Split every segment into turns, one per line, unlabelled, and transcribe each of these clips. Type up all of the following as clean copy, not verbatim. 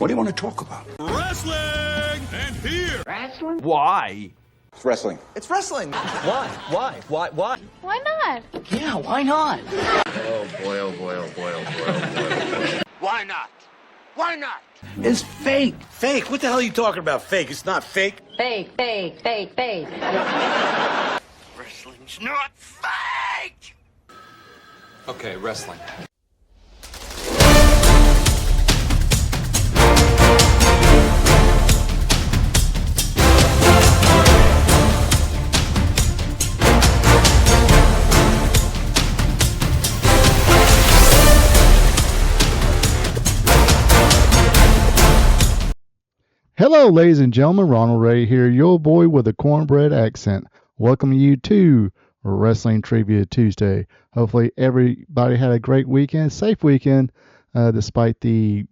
What do you want to talk about?
Wrestling! And here!
Wrestling?
Why?
It's wrestling.
It's wrestling.
Why? Why?
Why not?
Yeah, why not?
Oh boy, oh boy, oh boy, oh boy, oh boy, oh boy.
Why not? Why not?
It's fake.
Fake? What the hell are you talking about? Fake? It's not fake.
Fake.
Wrestling's not fake!
Okay, wrestling.
Hello, ladies and gentlemen. Ronald Ray here, your boy with a cornbread accent. Welcome you to Wrestling Trivia Tuesday. Hopefully everybody had a great weekend, safe weekend, despite the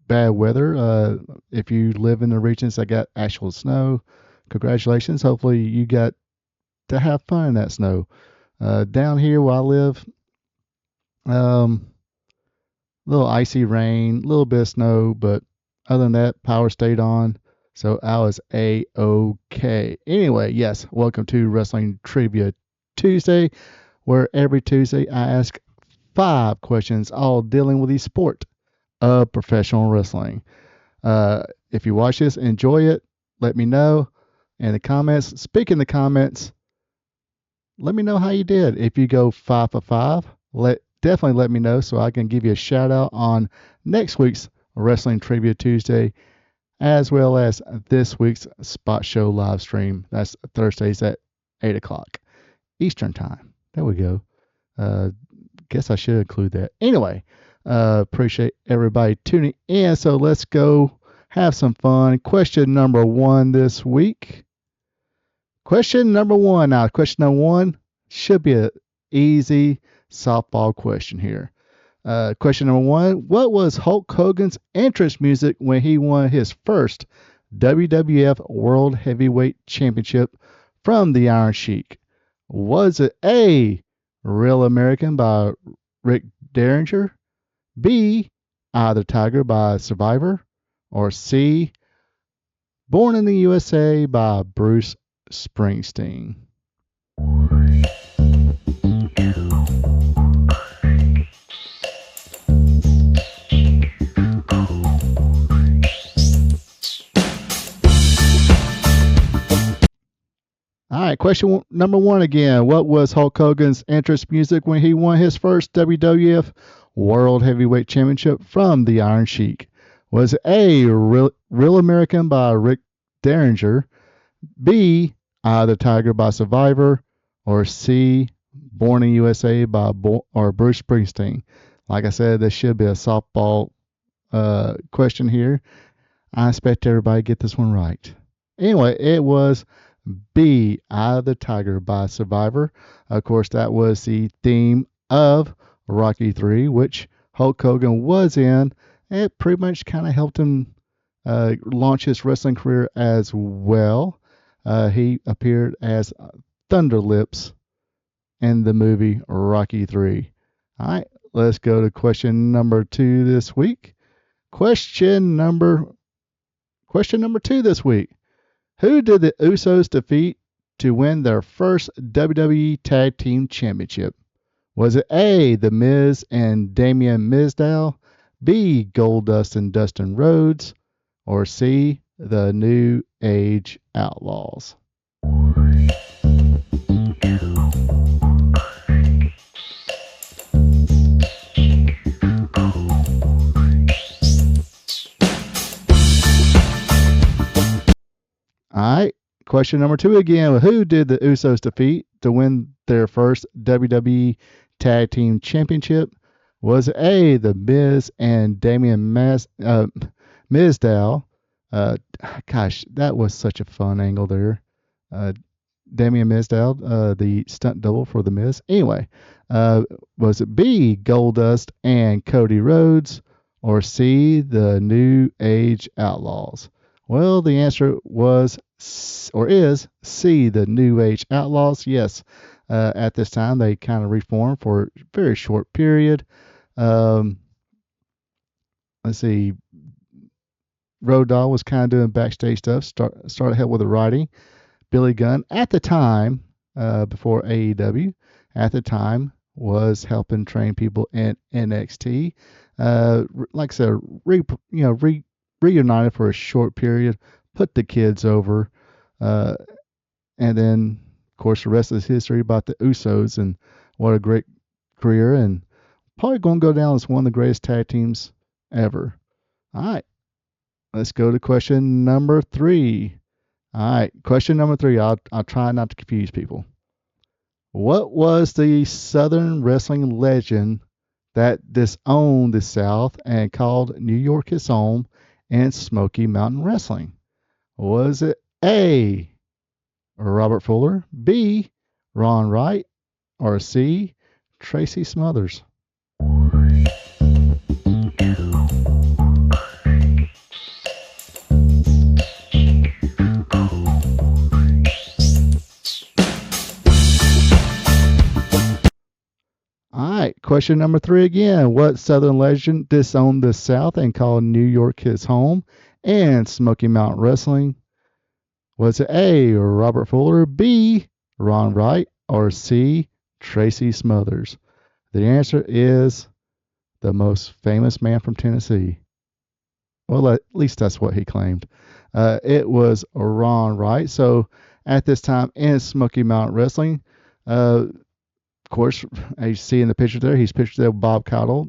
bad weather. If you live in the regions that got actual snow, congratulations. Hopefully you got to have fun in that snow. Down here where I live, little icy rain, little bit of snow, but other than that, power stayed on, so I was A-OK. Anyway, yes, welcome to Wrestling Trivia Tuesday, where every Tuesday I ask 5 questions, all dealing with the sport of professional wrestling. If you watch this, enjoy it. Let me know in the comments. Speak in the comments. Let me know how you did. If you go 5 for 5, definitely let me know so I can give you a shout out on next week's Wrestling Trivia Tuesday, as well as this week's Spot Show live stream. That's Thursdays at 8 o'clock Eastern Time. There we go. Guess I should include that. Anyway, appreciate everybody tuning in. So let's go have some fun. Question number 1 this week. Question number 1. Now, question number 1 should be an easy softball question here. Question number 1. What was Hulk Hogan's entrance music when he won his first WWF World Heavyweight Championship from the Iron Sheik? Was it A, Real American by Rick Derringer, B, Eye of the Tiger by Survivor, or C, Born in the USA by Bruce Springsteen? All right, question number 1 again. What was Hulk Hogan's entrance music when he won his first WWF World Heavyweight Championship from the Iron Sheik? Was it A, Real American by Rick Derringer, B, Eye of the Tiger by Survivor, or C, Born in USA by Bruce Springsteen? Like I said, this should be a softball question here. I expect everybody to get this one right. Anyway, it was B, Eye of the Tiger by Survivor. Of course, that was the theme of Rocky III, which Hulk Hogan was in. It pretty much kind of helped him launch his wrestling career as well. He appeared as Thunder Lips in the movie Rocky III. All right, let's go to question number 2 this week. Question number 2 this week. Who did the Usos defeat to win their first WWE Tag Team Championship? Was it A, The Miz and Damien Mizdow, B, Goldust and Dustin Rhodes, or C, The New Age Outlaws? All right, question number 2 again. Who did the Usos defeat to win their first WWE Tag Team Championship? Was it A, The Miz and Damien Mizdow? Gosh, that was such a fun angle there. Damien Mizdow, the stunt double for The Miz. Anyway, was it B, Goldust and Cody Rhodes, or C, The New Age Outlaws? Well, the answer was or is C, The New Age Outlaws. Yes, at this time they kind of reformed for a very short period. Let's see. Road Dogg was kind of doing backstage stuff. Started help with the writing. Billy Gunn at the time, before AEW, at the time was helping train people in NXT. Like I said, reunited for a short period, put the kids over, uh, and then of course the rest is history about the Usos and what a great career, and probably going to go down as one of the greatest tag teams ever. All right, let's go to question number 3. All right, question number 3. I'll try not to confuse people. What was the Southern wrestling legend that disowned the South and called New York his home and Smoky Mountain Wrestling? Was it A, Robert Fuller, B, Ron Wright, or C, Tracy Smothers? All right, question number 3 again. What Southern legend disowned the South and called New York his home and Smoky Mountain Wrestling? Was it A, Robert Fuller, B, Ron Wright, or C, Tracy Smothers? The answer is the most famous man from Tennessee. Well, at least that's what he claimed. It was Ron Wright. So at this time in Smoky Mountain Wrestling, of course, as you see in the picture there, he's pictured there with Bob Caudle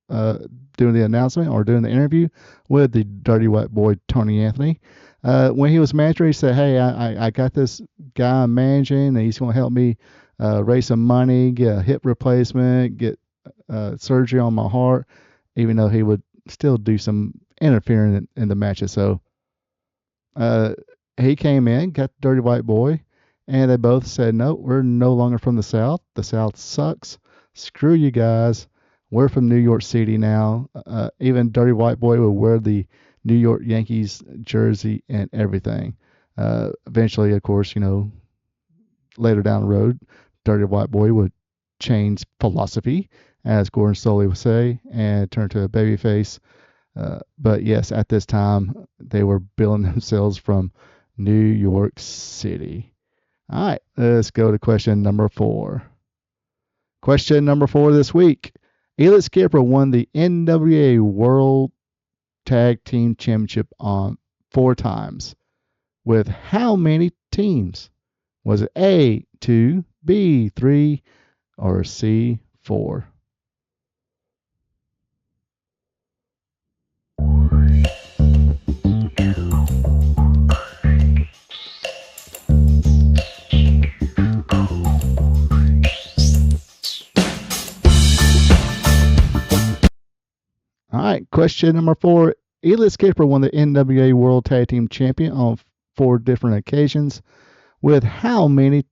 doing the announcement or doing the interview with the Dirty White Boy, Tony Anthony. When he was manager, he said, hey, I got this guy I'm managing, and he's going to help me raise some money, get a hip replacement, get surgery on my heart, even though he would still do some interfering in the matches. So he came in, got the Dirty White Boy, and they both said, no, we're no longer from the South. The South sucks. Screw you guys. We're from New York City now. Even Dirty White Boy would wear the New York Yankees jersey and everything. Eventually, of course, later down the road, Dirty White Boy would change philosophy, as Gordon Soley would say, and turn to a babyface. But yes, at this time, they were billing themselves from New York City. All right, let's go to question number 4. Question number 4 this week. Elite Skipper won the NWA World Tag Team Championship on 4 times. With how many teams? Was it A, 2, B, 3, or C, 4? All right, question number 4. Elite Skipper won the NWA World Tag Team Champion on 4 different occasions. With how many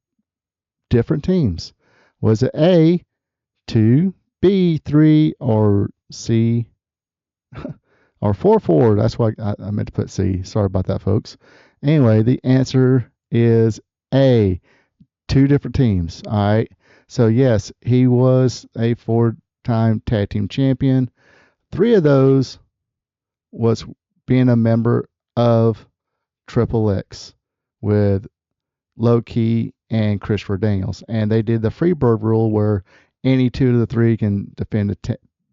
different teams? Was it A, 2, B, 3, or C, or 4? That's why I meant to put C. Sorry about that, folks. Anyway, the answer is A, 2 different teams. All right. So, yes, he was a 4-time tag team champion. 3 of those was being a member of Triple X with Low Key and Christopher Daniels. And they did the Freebird rule where any 2 of the 3 can defend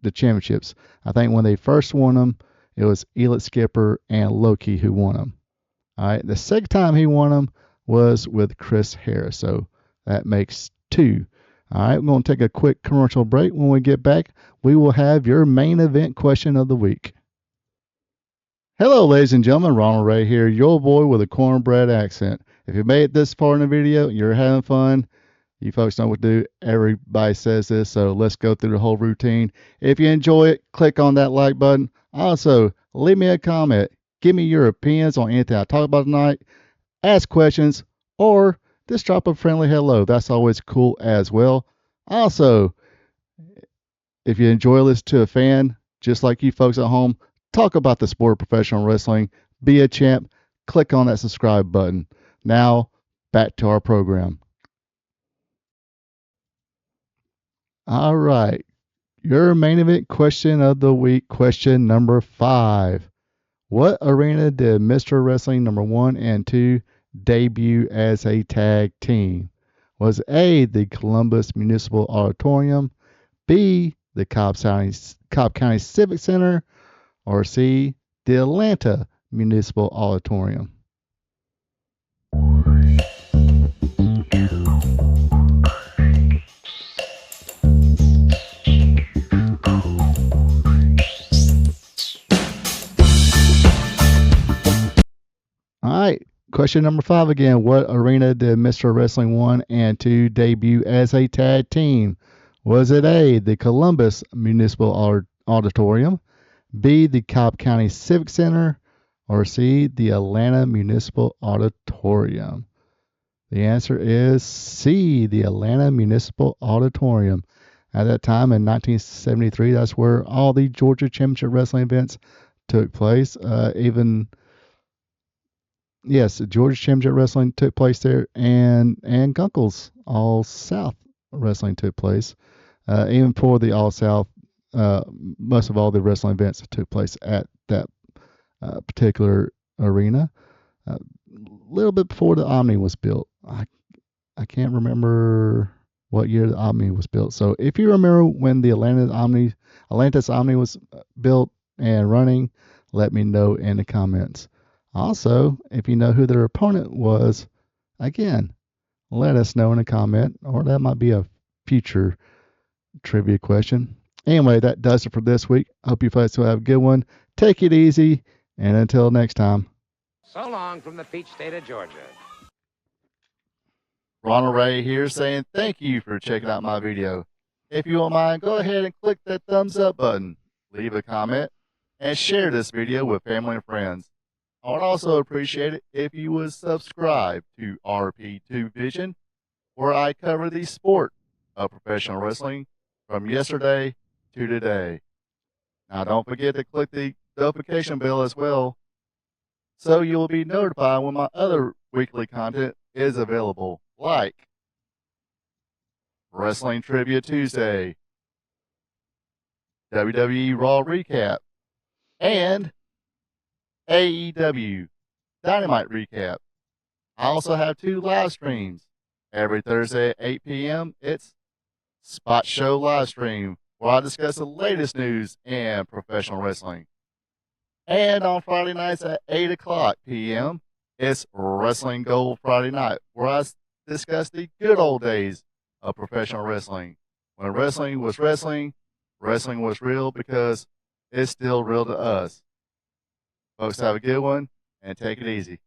the championships. I think when they first won them, it was Elite Skipper and Low Key who won them. All right. The second time he won them was with Chris Harris. So that makes 2. All right. We're going to take a quick commercial break. When we get back, we will have your main event question of the week. Hello, ladies and gentlemen. Ronald Ray here, your boy with a cornbread accent. If you made it this far in the video, you're having fun. You folks know what to do. Everybody says this, so let's go through the whole routine. If you enjoy it, click on that like button. Also, leave me a comment. Give me your opinions on anything I talk about tonight. Ask questions, or just drop a friendly hello. That's always cool as well. Also, if you enjoy listening to a fan, just like you folks at home, talk about the sport of professional wrestling, be a champ, click on that subscribe button. Now, back to our program. All right. Your main event question of the week, question number 5. What arena did Mr. Wrestling number 1 and 2 debut as a tag team? Was A, the Columbus Municipal Auditorium, B, the Cobb County Civic Center, or C, the Atlanta Municipal Auditorium? All right, question number 5 again. What arena did Mr. Wrestling 1 and 2 debut as a tag team? Was it A, the Columbus Municipal Auditorium, B, the Cobb County Civic Center, or C, the Atlanta Municipal Auditorium? The answer is C, the Atlanta Municipal Auditorium. At that time in 1973, that's where all the Georgia Championship Wrestling events took place. Yes, Georgia Championship Wrestling took place there, and Gunkles All South Wrestling took place. Even for the All South, most of all the wrestling events took place at that particular arena. A little bit before the Omni was built. I can't remember what year the Omni was built. So if you remember when the Atlantis Omni was built and running, let me know in the comments. Also, if you know who their opponent was, again, let us know in a comment, or that might be a future trivia question. Anyway, that does it for this week. I hope you folks will have a good one. Take it easy, and until next time.
So long from the peach state of Georgia.
Ronald Ray here saying thank you for checking out my video. If you don't mind, go ahead and click that thumbs up button, leave a comment, and share this video with family and friends. I would also appreciate it if you would subscribe to RP2 Vision, where I cover the sport of professional wrestling from yesterday to today. Now don't forget to click the notification bell as well, so you'll be notified when my other weekly content is available, like Wrestling Trivia Tuesday, WWE Raw Recap, and AEW Dynamite Recap. I also have 2 live streams. Every Thursday at 8 p.m., it's Spot Show Live Stream, where I discuss the latest news in professional wrestling. And on Friday nights at 8 o'clock p.m., it's Wrestling Gold Friday Night, where I discuss the good old days of professional wrestling. When wrestling was wrestling, wrestling was real because it's still real to us. Folks, have a good one, and take it easy.